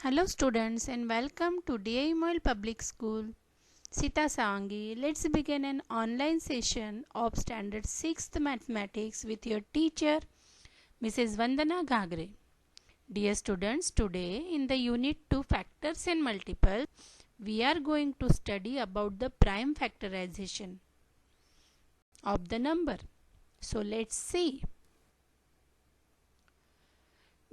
Hello students and welcome to DI Moil Public School. Sita Sawangi. Let's begin an online session of Standard 6th Mathematics with your teacher Mrs. Vandana Ghagre. Dear students, today in the Unit 2 Factors and Multiples, we are going to study about the prime factorization of the number. So let's see.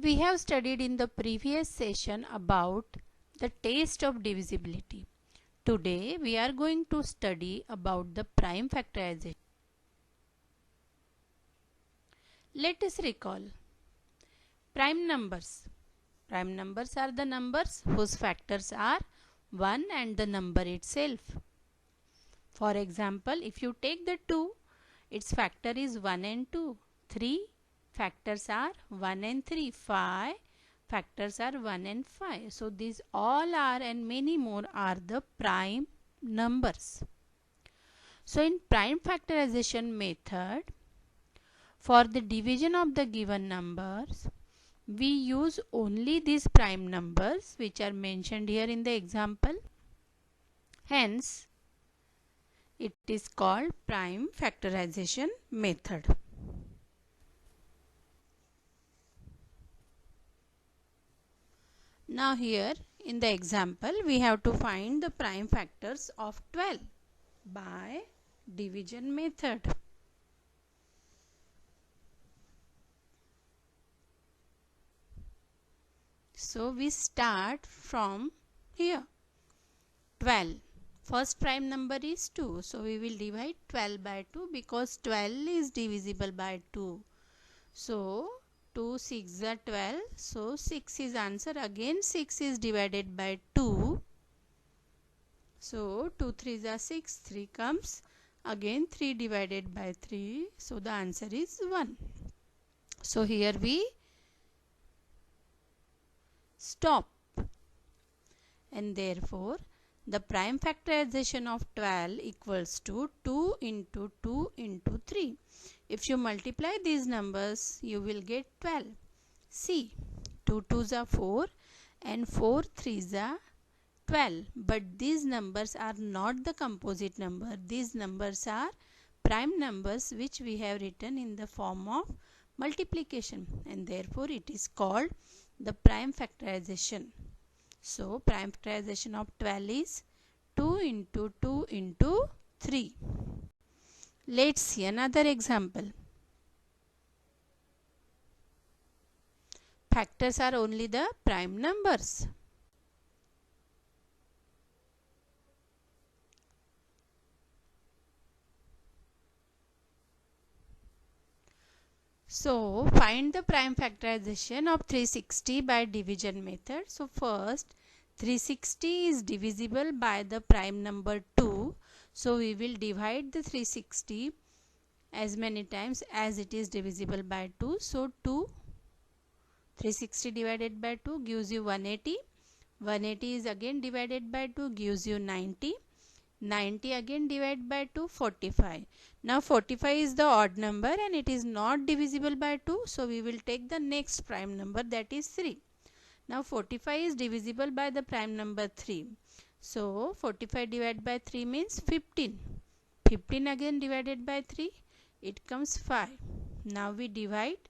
We have studied in the previous session about the test of divisibility. Today we are going to study about the prime factorization. Let us recall prime numbers. Prime numbers are the numbers whose factors are 1 and the number itself. For example, if you take the 2, its factor is 1 and 2. 3 factors are 1 and 3. 5 factors are 1 and 5. So these all are and many more are the prime numbers. So in prime factorization method, for the division of the given numbers, we use only these prime numbers which are mentioned here in the example. Hence, it is called prime factorization method. Now here in the example we have to find the prime factors of 12 by division method. So we start from here. 12. First prime number is 2. So we will divide 12 by 2 because 12 is divisible by 2. So 2 6 are 12. So 6 is answer. Again 6 is divided by 2. So 2 3s are 6. 3 comes. Again 3 divided by 3. So the answer is 1. So here we stop. And therefore the prime factorization of 12 equals to 2 into 2 into 3. If you multiply these numbers, you will get 12. See, 2 2s are 4 and 4 3s are 12. But these numbers are not the composite number. These numbers are prime numbers which we have written in the form of multiplication. And therefore, it is called the prime factorization. So, prime factorization of 12 is 2 into 2 into 3. Let's see another example. Factors are only the prime numbers. So, find the prime factorization of 360 by division method. So, first 360 is divisible by the prime number 2. So, we will divide the 360 as many times as it is divisible by 2. So, 360 divided by 2 gives you 180. 180 is again divided by 2 gives you 90. 90 again divided by 2, 45. Now 45 is the odd number and it is not divisible by 2. So we will take the next prime number, that is 3. Now 45 is divisible by the prime number 3. So 45 divided by 3 means 15. 15 again divided by 3, it comes 5. Now we divide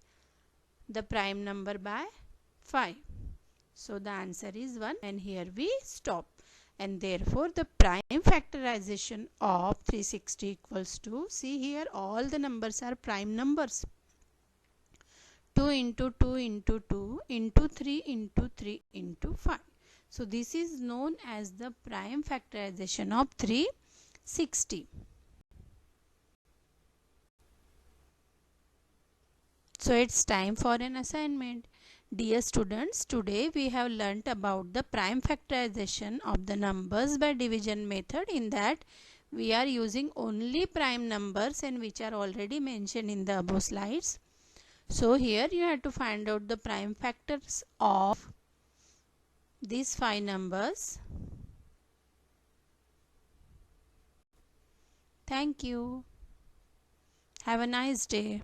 the prime number by 5. So the answer is 1 and here we stop. And therefore the prime factorization of 360 equals to, see here all the numbers are prime numbers. 2 into 2 into 2 into 3 into 3 into 5. So this is known as the prime factorization of 360. So it's time for an assignment. Dear students, today we have learnt about the prime factorization of the numbers by division method. In that we are using only prime numbers and which are already mentioned in the above slides. So here you have to find out the prime factors of these 5 numbers. Thank you. Have a nice day.